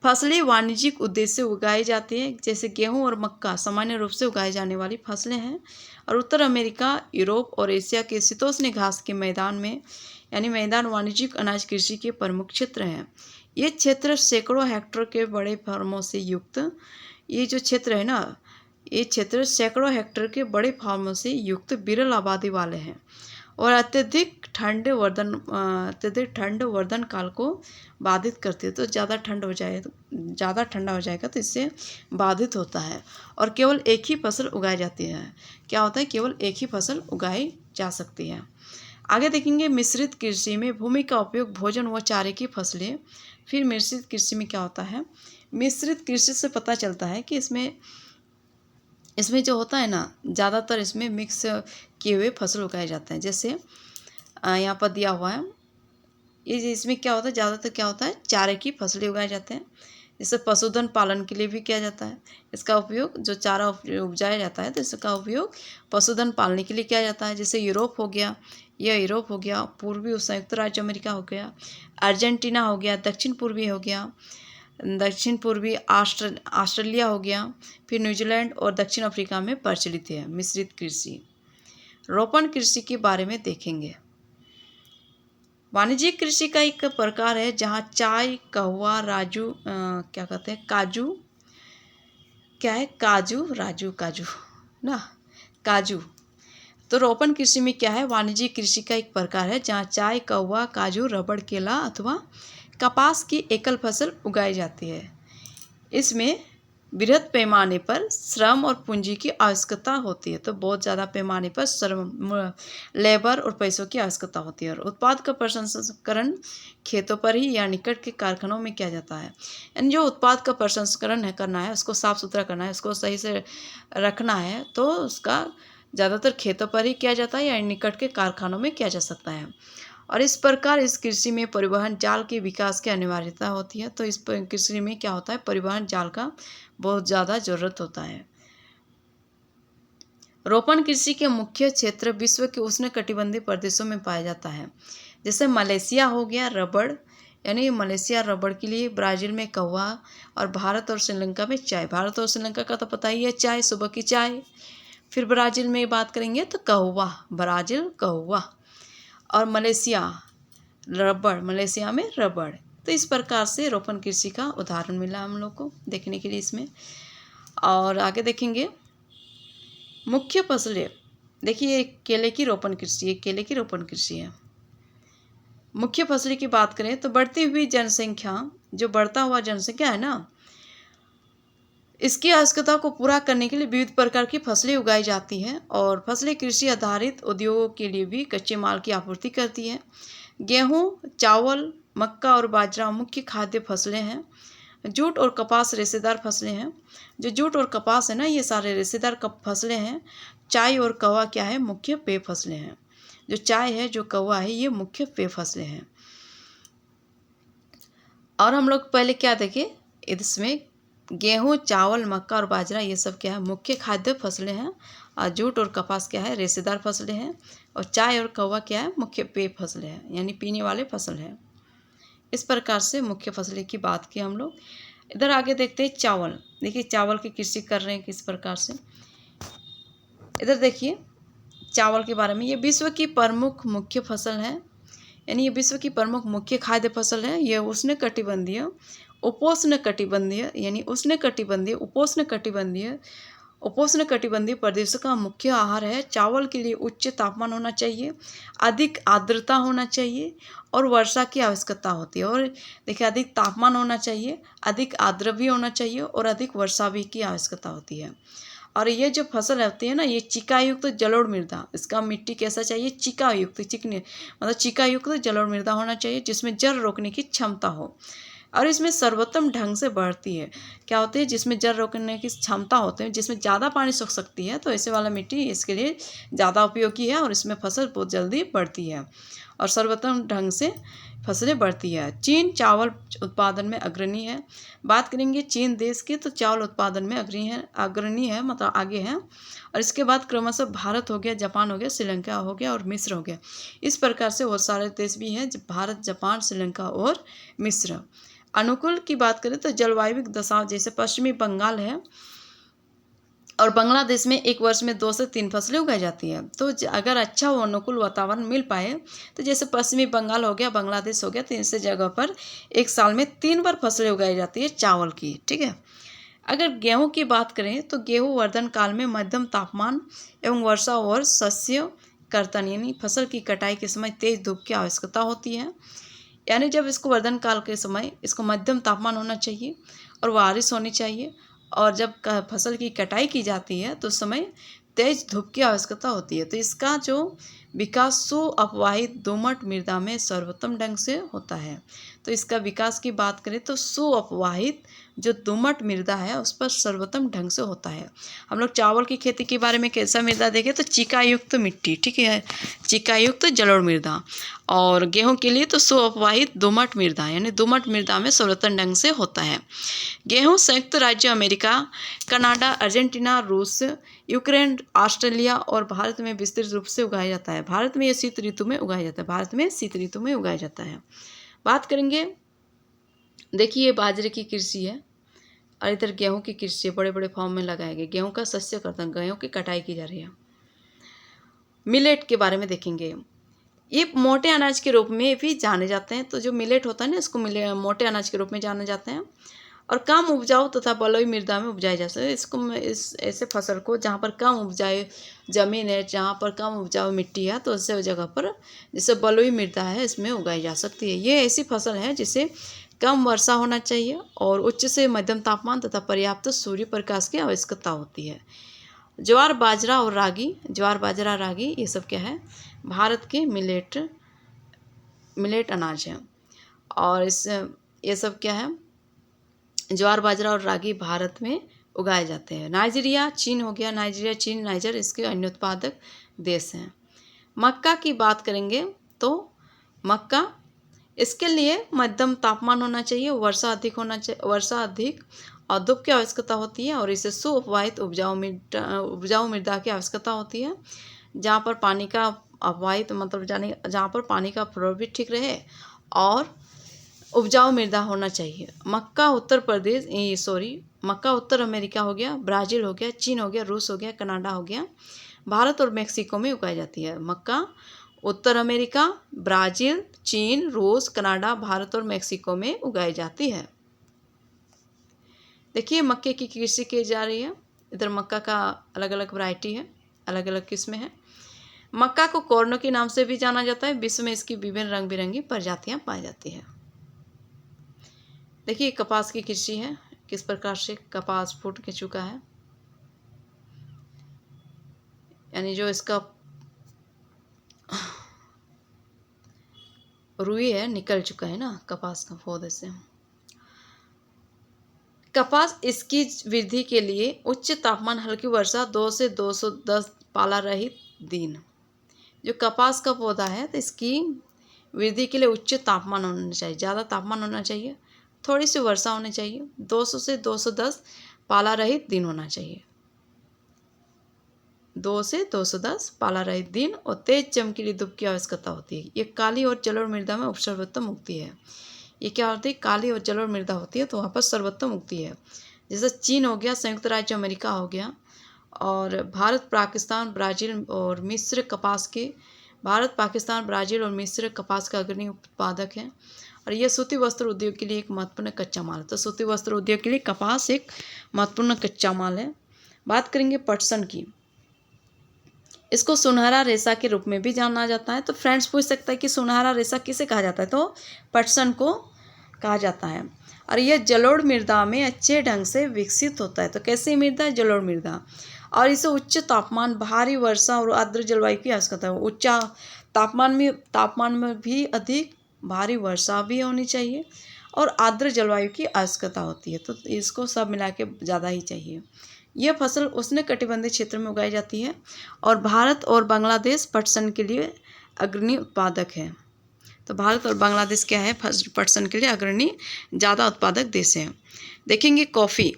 [SPEAKER 1] फसलें वाणिज्यिक उद्देश्य से उगाई जाती हैं। जैसे गेहूं और मक्का सामान्य रूप से उगाई जाने वाली फसलें हैं और उत्तर अमेरिका, यूरोप और एशिया के शीतोष्ण घास के मैदान वाणिज्यिक अनाज कृषि के प्रमुख क्षेत्र हैं। ये क्षेत्र सैकड़ों हेक्टेयर के बड़े फार्मों से युक्त सैकड़ों हेक्टेयर के बड़े फार्मों से युक्त विरल आबादी वाले हैं और अत्यधिक ठंड वर्धन काल को बाधित करती है। तो ज़्यादा ठंडा हो जाएगा तो इससे बाधित होता है और केवल एक ही फसल उगाई जाती है। क्या होता है, केवल एक ही फसल उगाई जा सकती है। आगे देखेंगे मिश्रित कृषि में भूमि का उपयोग भोजन व चारे की फसलें। फिर मिश्रित कृषि में क्या होता है, मिश्रित कृषि से पता चलता है कि इसमें जो होता है ना, ज़्यादातर इसमें मिक्स किए हुए फसल उगाए जाते हैं। जैसे यहाँ पर दिया हुआ है, इसमें क्या होता है, ज़्यादातर क्या होता है, चारे की फसलें उगाए जाते हैं। जैसे पशुधन पालन के लिए भी किया जाता है। इसका उपयोग, जो चारा उपजाया जाता है तो इसका उपयोग पशुधन पालने के लिए किया जाता है। जैसे यूरोप हो गया, पूर्वी संयुक्त राज्य अमेरिका हो गया, अर्जेंटीना हो गया, दक्षिण पूर्वी हो गया, दक्षिण पूर्वी ऑस्ट्रेलिया हो गया, फिर न्यूजीलैंड और दक्षिण अफ्रीका में प्रचलित है मिश्रित कृषि। रोपण कृषि के बारे में देखेंगे। वाणिज्यिक कृषि का एक प्रकार है जहाँ चाय, कहवा, क्या कहते हैं, काजू ना, काजू। तो रोपण कृषि में क्या है, वाणिज्यिक कृषि का एक प्रकार है जहाँ चाय, कहवा, काजू, रबड़, केला अथवा कपास की एकल फसल उगाई जाती है। इसमें बृहद पैमाने पर श्रम और पूंजी की आवश्यकता होती है। तो बहुत ज़्यादा पैमाने पर श्रम, लेबर और पैसों की आवश्यकता होती है। और उत्पाद का प्रसंस्करण खेतों पर ही या निकट के कारखानों में किया जाता है। यानी जो उत्पाद का प्रसंस्करण करना है, उसको साफ सुथरा करना है, उसको सही से रखना है, तो उसका ज़्यादातर खेतों पर ही किया जाता है या निकट के कारखानों में किया जा सकता है। और इस प्रकार इस कृषि में परिवहन जाल के विकास की अनिवार्यता होती है। तो इस कृषि में क्या होता है, परिवहन जाल का बहुत ज़्यादा ज़रूरत होता है। रोपण कृषि के मुख्य क्षेत्र विश्व के उष्णकटिबंधीय प्रदेशों में पाया जाता है। जैसे मलेशिया हो गया रबड़, यानी मलेशिया रबड़ के लिए, ब्राज़ील में कहवा और भारत और श्रीलंका में चाय। भारत और श्रीलंका का तो पता ही है, चाय, सुबह की चाय। फिर ब्राज़ील में बात करेंगे तो कहवा, ब्राज़ील कहवा, और मलेशिया रबड़, मलेशिया में रबड़। तो इस प्रकार से रोपण कृषि का उदाहरण मिला हम लोग को देखने के लिए इसमें। और आगे देखेंगे मुख्य फसलें। देखिए केले की रोपण कृषि, केले की रोपण कृषि है। मुख्य फसलें की बात करें तो बढ़ती हुई जनसंख्या, जो बढ़ता हुआ जनसंख्या है ना, इसकी आवश्यकता को पूरा करने के लिए विविध प्रकार की फसलें उगाई जाती हैं। और फसलें कृषि आधारित उद्योगों के लिए भी कच्चे माल की आपूर्ति करती है। गेहूँ, चावल, मक्का और बाजरा मुख्य खाद्य फसलें हैं। जूट और कपास रेशेदार फसलें हैं। जो जूट और कपास है ना, ये सारे रेशेदार फसलें हैं। चाय और कहवा क्या है, मुख्य पेय फसलें हैं। जो चाय है, जो कहवा है, ये मुख्य पेय फसलें हैं। और हम लोग पहले क्या देखें, इसमें गेहूँ, चावल, मक्का और बाजरा ये सब क्या है, मुख्य खाद्य फसलें हैं। और जूट और कपास क्या है, रेशेदार फसलें हैं। और चाय और कहवा क्या है, मुख्य पेय फसलें हैं, यानी पीने वाले फसल हैं। इस प्रकार से मुख्य फसलें की बात की हम लोग। इधर आगे देखते हैं चावल। देखिए चावल की कृषि कर रहे हैं किस प्रकार से। इधर देखिए चावल के बारे में, ये विश्व की प्रमुख मुख्य फसल है, यानी ये विश्व की प्रमुख मुख्य खाद्य फसल है। यह उष्णकटिबंधीय, उपोष्णकटिबंधीय, यानी उष्णकटिबंधीय, उपोष्णकटिबंधीय प्रदेशों का मुख्य आहार है। चावल के लिए उच्च तापमान होना चाहिए, अधिक आर्द्रता होना चाहिए और वर्षा की आवश्यकता होती है। और देखिए अधिक तापमान होना चाहिए, अधिक आर्द्र भी होना चाहिए और अधिक वर्षा भी की आवश्यकता होती है। और ये जो फसल होती है ना, ये चिकायुक्त जलोढ़ मृदा, इसका मिट्टी कैसा चाहिए, चिकायुक्त, चिकनी मतलब चिकायुक्त जलोढ़ मृदा होना चाहिए, जिसमें जल रोकने की क्षमता हो। और इसमें सर्वोत्तम ढंग से बढ़ती है। क्या होती है, जिसमें जल रोकने की क्षमता होती है, जिसमें ज़्यादा पानी सोख सकती है, तो ऐसे वाला मिट्टी इसके लिए ज़्यादा उपयोगी है और इसमें फसल बहुत जल्दी बढ़ती है और सर्वोत्तम ढंग से फसलें बढ़ती है। चीन चावल उत्पादन में अग्रणी है। बात करेंगे चीन देश की, तो चावल उत्पादन में अग्रणी है, मतलब आगे है। और इसके बाद क्रमशः भारत हो गया, जापान हो गया, श्रीलंका हो गया और मिस्र हो गया। इस प्रकार से बहुत सारे देश भी हैं, भारत, जापान, श्रीलंका और मिस्र। अनुकूल की बात करें तो जलवायु दशा, जैसे पश्चिमी बंगाल है और बांग्लादेश में एक वर्ष में 2 से 3 फसलें उगाई जाती हैं। तो अगर अच्छा वो अनुकूल वातावरण मिल पाए, तो जैसे पश्चिमी बंगाल हो गया, बांग्लादेश हो गया, तो ऐसे जगह पर एक साल में 3 बार फसलें उगाई जाती है चावल की, ठीक है। अगर गेहूं की बात करें तो गेहूं वर्धन काल में मध्यम तापमान एवं वर्षा और शस्य कर्तन, यानी फसल की कटाई के समय तेज धूप की आवश्यकता होती है। यानी जब इसको वर्धन काल के समय इसको मध्यम तापमान होना चाहिए और बारिश होनी चाहिए। और जब फसल की कटाई की जाती है तो उस समय तेज धूप की आवश्यकता होती है। तो इसका जो विकास सुअपवाहित दोमट मृदा में सर्वोत्तम ढंग से होता है। तो इसका विकास की बात करें तो सुअपवाहित जो दोमट मृदा है उस पर सर्वोत्तम ढंग से होता है। हम लोग चावल की खेती के बारे में कैसा मृदा देखें तो चिकायुक्त मिट्टी, ठीक है, चिकायुक्त जलोढ़ मृदा। और गेहूं के लिए तो सुअपवाहित दोमट मृदा, यानी दोमट मृदा में सर्वोत्तम ढंग से होता है। गेहूं संयुक्त राज्य अमेरिका, कनाडा, अर्जेंटीना, रूस, यूक्रेन, ऑस्ट्रेलिया और भारत में विस्तृत रूप से उगाया जाता है। भारत में ये शीत ऋतु में उगाया जाता है, भारत में शीत ऋतु में उगाया जाता है। बात करेंगे देखिए ये बाजरे की कृषि है और इधर गेहूं की कृषि बड़े बड़े फार्म में लगाए गए, गेहूं का शस्य कर्तन, गेहूं की कटाई की जा रही है। मिलेट के बारे में देखेंगे। ये मोटे अनाज के रूप में भी जाने जाते हैं। तो जो मिलेट होता है ना, इसको मोटे अनाज के रूप में जाने जाते हैं और कम उपजाऊ तथा बलुई मृदा में उपजाए जा सकते हैं। इसको इस ऐसे फसल को जहाँ पर कम उपजाऊ जमीन है, जहाँ पर कम उपजाऊ मिट्टी है, तो ऐसे जगह पर जैसे बलुई मृदा है इसमें उगाई जा सकती है। ये ऐसी फसल है जिसे कम वर्षा होना चाहिए और उच्च से मध्यम तापमान तथा पर्याप्त सूर्य प्रकाश की आवश्यकता होती है। ज्वार बाजरा और रागी, ज्वार बाजरा रागी ये सब क्या है, भारत के मिलेट अनाज हैं। और ये सब क्या है, ज्वार बाजरा और रागी भारत में उगाए जाते हैं। नाइजीरिया चीन हो गया, नाइजीरिया चीन नाइजर इसके अन्य उत्पादक देश हैं। मक्का की बात करेंगे तो मक्का, इसके लिए मध्यम तापमान होना चाहिए, वर्षा अधिक होना चाहिए, वर्षा अधिक और धूप की आवश्यकता होती है और इसे सुअपवाहित उपजाऊ मृदा की आवश्यकता होती है, जहाँ पर पानी का अपवाहित मतलब जहाँ पर पानी का फ्लो भी ठीक रहे और उपजाऊ मृदा होना चाहिए। मक्का उत्तर अमेरिका हो गया, ब्राज़ील हो गया, चीन हो गया, रूस हो गया, कनाडा हो गया, भारत और मेक्सिको में उगाई जाती है। मक्का उत्तर अमेरिका, ब्राज़ील, चीन, रूस, कनाडा, भारत और मेक्सिको में उगाई जाती है। देखिए मक्के की कृषि की जा रही है। इधर मक्का का अलग अलग वैरायटी है, अलग अलग किस्में हैं। मक्का को कॉर्नो के नाम से भी जाना जाता है। विश्व में इसकी विभिन्न रंग बिरंगी प्रजातियां पाई जाती हैं। देखिए कपास की कृषि है, किस प्रकार से कपास फूट के चुका है, यानी जो इसका रुई है निकल चुका है ना कपास का पौधे से। कपास इसकी वृद्धि के लिए उच्च तापमान, हल्की वर्षा, 2 से 210 पाला रहित दिन। जो कपास का पौधा है तो इसकी वृद्धि के लिए उच्च तापमान होना चाहिए, ज़्यादा तापमान होना चाहिए, थोड़ी सी वर्षा होनी चाहिए, 200 से 210 पाला रहित दिन होना चाहिए, 2 से 210 पाला रहित दिन और तेज चमकीली धूप की आवश्यकता होती है। ये काली और जलोढ़ मृदा में सर्वोत्तम उगती है। ये क्या होती है, काली और जलोढ़ मृदा होती है तो वहाँ पर सर्वोत्तम उगती है। जैसे चीन हो गया, संयुक्त राज्य अमेरिका हो गया और भारत, पाकिस्तान, ब्राज़ील और मिस्र कपास के कपास का अग्रणी उत्पादक है और यह सूती वस्त्र उद्योग के लिए एक महत्वपूर्ण कच्चा माल है। तो सूती वस्त्र उद्योग के लिए कपास एक महत्वपूर्ण कच्चा माल है। बात करेंगे पटसन की। इसको सुनहरा रेशा के रूप में भी जाना जाता है। तो फ्रेंड्स पूछ सकता है कि सुनहरा रेशा किसे कहा जाता है, तो पटसन को कहा जाता है और यह जलोढ़ मृदा में अच्छे ढंग से विकसित होता है। तो कैसी मृदा, जलोढ़ मृदा, और इसे उच्च तापमान, भारी वर्षा और आर्द्र जलवायु की आवश्यकता है। उच्च तापमान में भी अधिक, भारी वर्षा भी होनी चाहिए और आर्द्र जलवायु की आवश्यकता होती है। तो इसको सब मिला के ज़्यादा ही चाहिए। यह फसल उष्णकटिबंधीय क्षेत्र में उगाई जाती है और भारत और बांग्लादेश पटसन के लिए अग्रणी उत्पादक है। तो भारत और बांग्लादेश क्या है, पटसन के लिए अग्रणी ज़्यादा उत्पादक देश हैं। देखेंगे कॉफ़ी,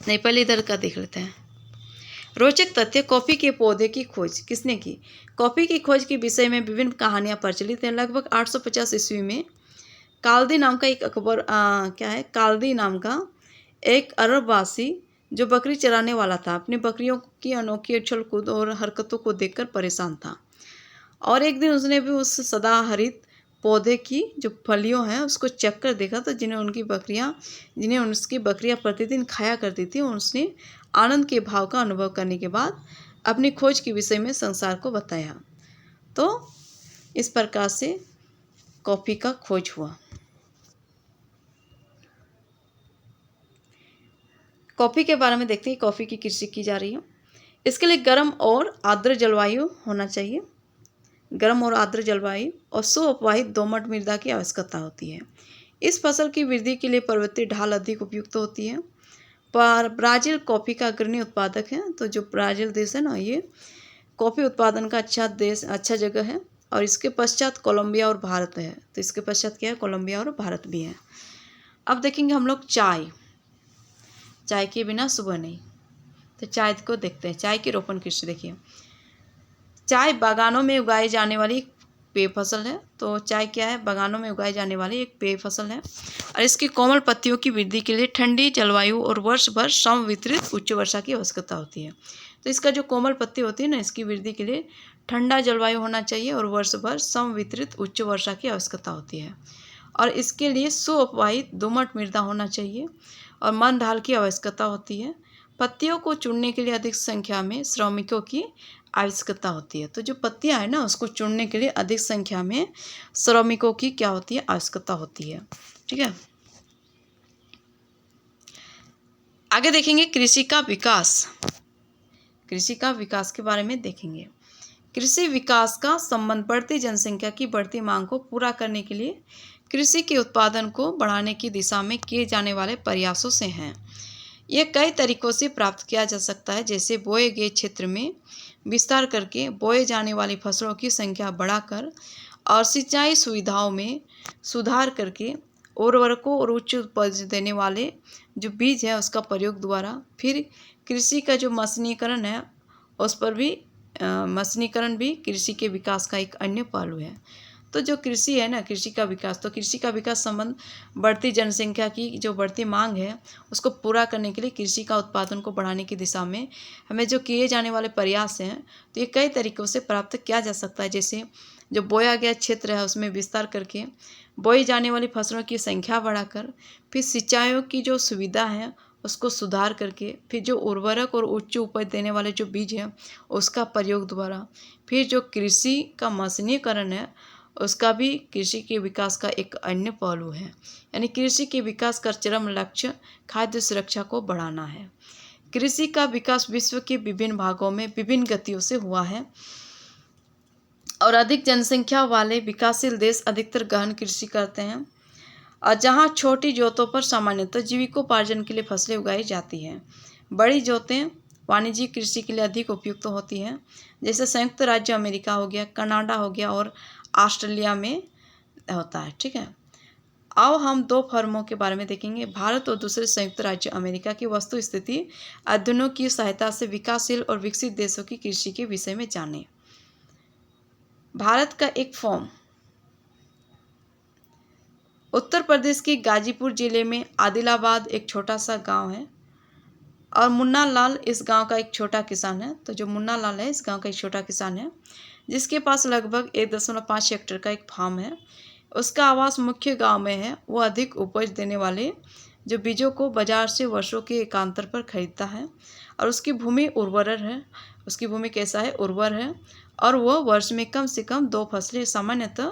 [SPEAKER 1] नहीं पहले इधर का देख लेते हैं। रोचक तथ्य, कॉफ़ी के पौधे की खोज किसने की? कॉफ़ी की खोज के विषय में विभिन्न कहानियाँ प्रचलित हैं। लगभग 850 ईस्वी में काल्दी नाम का एक अरबवासी जो बकरी चराने वाला था, अपनी बकरियों की अनोखी उछल कूद और हरकतों को देखकर परेशान था और एक दिन उसने भी उस सदाहरित पौधे की जो फलियों हैं उसको चख कर देखा। तो जिन्हें उसकी बकरियां प्रतिदिन खाया करती थी, उसने आनंद के भाव का अनुभव करने के बाद अपनी खोज के विषय में संसार को बताया। तो इस प्रकार से कॉफ़ी का खोज हुआ। कॉफ़ी के बारे में देखते हैं, कॉफ़ी की कृषि की जा रही है। इसके लिए गर्म और आर्द्र जलवायु होना चाहिए, गर्म और आर्द्र जलवायु और सुअपवाहित दोमट मृदा की आवश्यकता होती है। इस फसल की वृद्धि के लिए पर्वतीय ढाल अधिक उपयुक्त होती है। पर ब्राज़ील कॉफ़ी का अग्रणी उत्पादक है। तो जो ब्राज़ील देश है ना, ये कॉफ़ी उत्पादन का अच्छा जगह है और इसके पश्चात कोलंबिया और भारत है। तो इसके पश्चात क्या है, कोलंबिया और भारत भी है। अब देखेंगे हम लोग चाय के बिना सुबह नहीं। तो चाय को देखते हैं, चाय की रोपण कृषि। देखिए चाय बागानों में उगाई जाने वाली पेय फसल है। तो चाय क्या है, बागानों में उगाई जाने वाली एक पेय फसल है और इसकी कोमल पत्तियों की वृद्धि के लिए ठंडी जलवायु और वर्ष भर समवितरित उच्च वर्षा की आवश्यकता होती है। तो इसका जो कोमल पत्ती होती है ना, इसकी वृद्धि के लिए ठंडा जलवायु होना चाहिए और वर्ष भर समवितरित उच्च वर्षा की आवश्यकता होती है और इसके लिए सुअपवाहित दोमट मृदा होना चाहिए और मंद ढाल की आवश्यकता होती है। पत्तियों को चुनने के लिए अधिक संख्या में श्रमिकों की आवश्यकता होती है। तो जो पत्तियां है ना, उसको चुनने के लिए अधिक संख्या में श्रमिकों की क्या होती है, आवश्यकता होती है। ठीक है, आगे देखेंगे कृषि का विकास। कृषि का विकास के बारे में देखेंगे। कृषि विकास का संबंध बढ़ती जनसंख्या की बढ़ती मांग को पूरा करने के लिए कृषि के उत्पादन को बढ़ाने की दिशा में किए जाने वाले प्रयासों से हैं। यह कई तरीकों से प्राप्त किया जा सकता है, जैसे बोए गए क्षेत्र में विस्तार करके, बोए जाने वाली फसलों की संख्या बढ़ाकर और सिंचाई सुविधाओं में सुधार करके, उर्वरकों और उच्च उपज देने वाले जो बीज है उसका प्रयोग द्वारा। फिर कृषि का जो मशीनीकरण है उस पर भी मशीनीकरण भी कृषि के विकास का एक अन्य पहलू है। तो जो कृषि है ना, कृषि का विकास, तो कृषि का विकास संबंध बढ़ती जनसंख्या की जो बढ़ती मांग है उसको पूरा करने के लिए कृषि का उत्पादन को बढ़ाने की दिशा में हमें जो किए जाने वाले प्रयास हैं, तो ये कई तरीक़ों से प्राप्त किया जा सकता है। जैसे जो बोया गया क्षेत्र है उसमें विस्तार करके, बोई जाने वाली फसलों की संख्या बढ़ाकर, फिर सिंचाइयों की जो सुविधा है उसको सुधार करके, फिर जो उर्वरक और उच्च उपज देने वाले जो बीज हैं उसका प्रयोग द्वारा, फिर जो कृषि का मशीनीकरण है उसका भी कृषि के विकास का एक अन्य पहलू है। यानी कृषि के विकास का चरम लक्ष्य खाद्य सुरक्षा को बढ़ाना है। कृषि का विकास विश्व के विभिन्न भागों में विभिन्न गतियों से हुआ है और अधिक जनसंख्या वाले विकासशील देश अधिकतर गहन कृषि करते हैं और जहाँ छोटी जोतों पर सामान्यतः जीविकोपार्जन के लिए फसलें उगाई जाती हैं। बड़ी जोतें वाणिज्यिक कृषि के लिए अधिक उपयुक्त होती हैं, जैसे संयुक्त राज्य अमेरिका हो गया, कनाडा हो गया और ऑस्ट्रेलिया में होता है। ठीक है, आओ हम दो फर्मों के बारे में देखेंगे। भारत और दूसरे संयुक्त राज्य अमेरिका की वस्तु स्थिति अध्ययनों की सहायता से विकासशील और विकसित देशों की कृषि के विषय में जानें। भारत का एक फॉर्म उत्तर प्रदेश के गाजीपुर जिले में आदिलाबाद एक छोटा सा गांव है और मुन्ना लाल इस गांव का एक छोटा किसान है। तो जो मुन्ना लाल है इस गांव का एक छोटा किसान है जिसके पास लगभग 1.5 हेक्टेयर का एक फार्म है। उसका आवास मुख्य गांव में है। वो अधिक उपज देने वाले जो बीजों को बाजार से वर्षों के एकांतर पर खरीदता है और उसकी भूमि उर्वर है। उसकी भूमि कैसा है, उर्वर है और वह वर्ष में कम से कम 2 फसलें सामान्यतः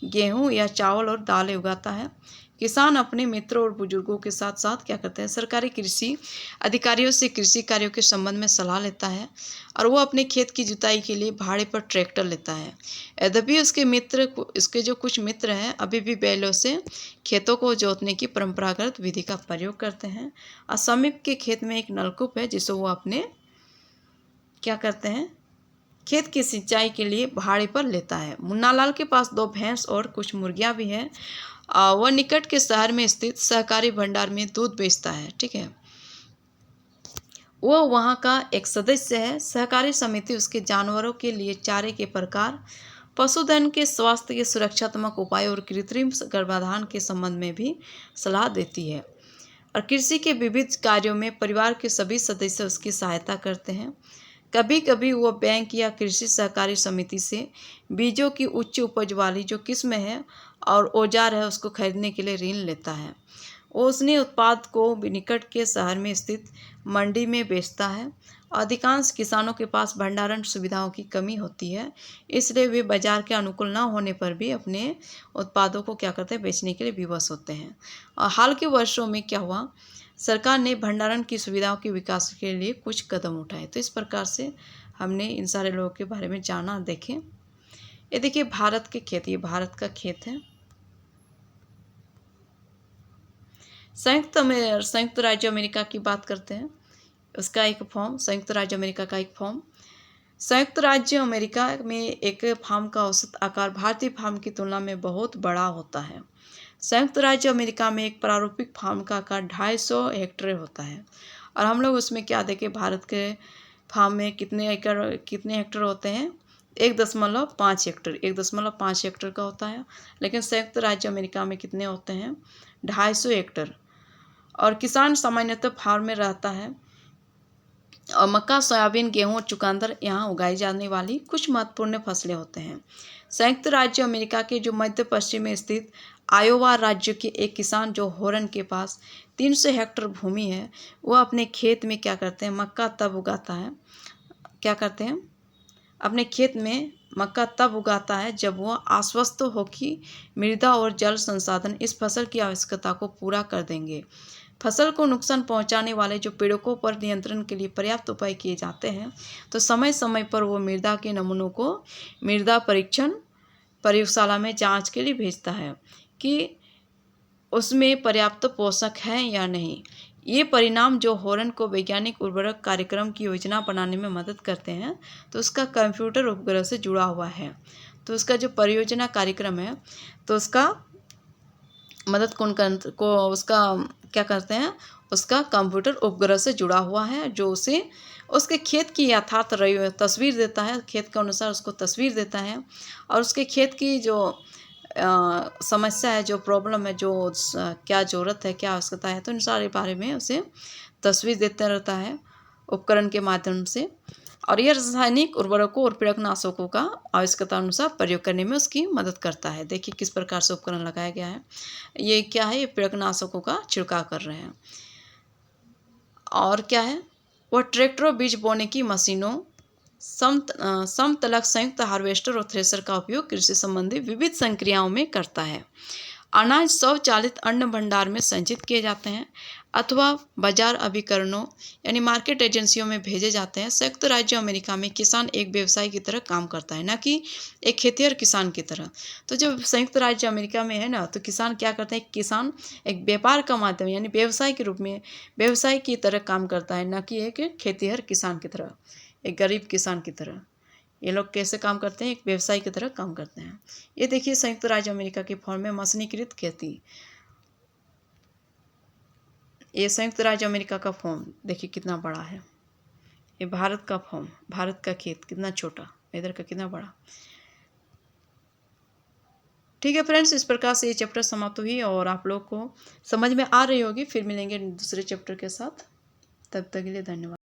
[SPEAKER 1] गेहूं या चावल और दालें उगाता है। किसान अपने मित्रों और बुजुर्गों के साथ साथ क्या करते हैं, सरकारी कृषि अधिकारियों से कृषि कार्यों के संबंध में सलाह लेता है और वो अपने खेत की जुताई के लिए भाड़े पर ट्रैक्टर लेता है। यद्यपि उसके जो कुछ मित्र हैं अभी भी बैलों से खेतों को जोतने की परंपरागत विधि का प्रयोग करते हैं और समीप के खेत में एक नलकूप है जिसे वो अपने क्या करते हैं, खेत की सिंचाई के लिए भाड़े पर लेता है। मुन्नालाल के पास 2 भैंस और कुछ मुर्गियां भी हैं। वह निकट के शहर में स्थित सहकारी भंडार में दूध बेचता है। ठीक है, वह वहाँ का एक सदस्य है। सहकारी समिति उसके जानवरों के लिए चारे के प्रकार, पशुधन के स्वास्थ्य के सुरक्षात्मक उपाय और कृत्रिम गर्भाधान के संबंध में भी सलाह देती है और कृषि के विविध कार्यों में परिवार के सभी सदस्य उसकी सहायता करते हैं। कभी कभी वह बैंक या कृषि सहकारी समिति से बीजों की उच्च उपज वाली जो किस्म है और औजार है उसको खरीदने के लिए ऋण लेता है। वो उसने उत्पाद को निकट के शहर में स्थित मंडी में बेचता है। अधिकांश किसानों के पास भंडारण सुविधाओं की कमी होती है, इसलिए वे बाजार के अनुकूल न होने पर भी अपने उत्पादों को क्या करते हैं, बेचने के लिए विवश होते हैं। और हाल के वर्षों में क्या हुआ, सरकार ने भंडारण की सुविधाओं के विकास के लिए कुछ कदम उठाए। तो इस प्रकार से हमने इन सारे लोगों के बारे में जाना। देखें, ये देखिए भारत के खेत, ये भारत का खेत है। संयुक्त राज्य अमेरिका की बात करते हैं, उसका एक फॉर्म, संयुक्त राज्य अमेरिका का एक फॉर्म। संयुक्त राज्य अमेरिका में एक फार्म का औसत आकार भारतीय फार्म की तुलना में बहुत बड़ा होता है। संयुक्त राज्य अमेरिका में एक प्रारूपिक फार्म का आकार 250 हेक्टेयर होता है और हम लोग उसमें क्या देखें, भारत के फार्म में कितने हेक्टेयर होते हैं, 1.5 हेक्टर, 1.5 हेक्टर का होता है। लेकिन संयुक्त राज्य अमेरिका में कितने होते हैं? 250 हेक्टर। और किसान सामान्यतः फार्म में रहता है। और मक्का, सोयाबीन, गेहूं और चुकंदर यहाँ उगाई जाने वाली कुछ महत्वपूर्ण फसलें होते हैं। संयुक्त राज्य अमेरिका के जो मध्य पश्चिम में स्थित आयोवा राज्य के एक किसान जो हॉर्न के पास 300 हेक्टर भूमि है, वह अपने खेत में क्या करते हैं? मक्का तब उगाता है, क्या करते हैं? अपने खेत में मक्का तब उगाता है जब वह आश्वस्त हो कि मृदा और जल संसाधन इस फसल की आवश्यकता को पूरा कर देंगे। फसल को नुकसान पहुंचाने वाले जो पीड़कों पर नियंत्रण के लिए पर्याप्त उपाय किए जाते हैं, तो समय समय पर वो मृदा के नमूनों को मृदा परीक्षण प्रयोगशाला में जांच के लिए भेजता है कि उसमें पर्याप्त पोषक हैं या नहीं। ये परिणाम जो हॉर्न को वैज्ञानिक उर्वरक कार्यक्रम की योजना बनाने में मदद करते हैं, तो उसका कंप्यूटर उपग्रह से जुड़ा हुआ है। तो उसका जो परियोजना कार्यक्रम है, तो उसका मदद को उसका क्या करते हैं? उसका कंप्यूटर उपग्रह से जुड़ा हुआ है, जो उसे उसके खेत की यथार्थ तस्वीर देता है, खेत के अनुसार उसको तस्वीर देता है। और उसके खेत की जो समस्या है, जो प्रॉब्लम है, जो क्या ज़रूरत है, क्या आवश्यकता है, तो इन सारे बारे में उसे तस्वीर देता रहता है उपकरण के माध्यम से। और यह रासायनिक उर्वरकों और पीड़कनाशकों का आवश्यकता अनुसार प्रयोग करने में उसकी मदद करता है। देखिए किस प्रकार से उपकरण लगाया गया है। ये क्या है? ये पीड़कनाशकों का छिड़काव कर रहे हैं। और क्या है? वह ट्रैक्टरों, बीज बोने की मशीनों, समतलक संयुक्त हार्वेस्टर और थ्रेशर का उपयोग कृषि संबंधी विविध संक्रियाओं में करता है। अनाज स्वचालित अन्न भंडार में संचित किए जाते हैं अथवा बाजार अभिकरणों यानी मार्केट एजेंसियों में भेजे जाते हैं। संयुक्त राज्य अमेरिका में किसान एक व्यवसाय की तरह काम करता है, न कि एक खेतिहर किसान की तरह। तो जो संयुक्त राज्य अमेरिका में है ना, तो किसान क्या करते हैं? किसान एक व्यापार का माध्यम यानी व्यवसाय के रूप में व्यवसाय की तरह काम करता है, न कि एक खेतिहर किसान की तरह, एक गरीब किसान की तरह। ये लोग कैसे काम करते हैं? एक व्यवसाय की तरह काम करते हैं। ये देखिए संयुक्त राज्य अमेरिका की फॉर्म में मशीनीकृत खेती। ये संयुक्त राज्य अमेरिका का फॉर्म देखिए कितना बड़ा है। ये भारत का फॉर्म, भारत का खेत कितना छोटा, इधर का कितना बड़ा। ठीक है फ्रेंड्स, इस प्रकार से ये चैप्टर समाप्त हुई और आप लोग को समझ में आ रही होगी। फिर मिलेंगे दूसरे चैप्टर के साथ, तब तक के लिए धन्यवाद।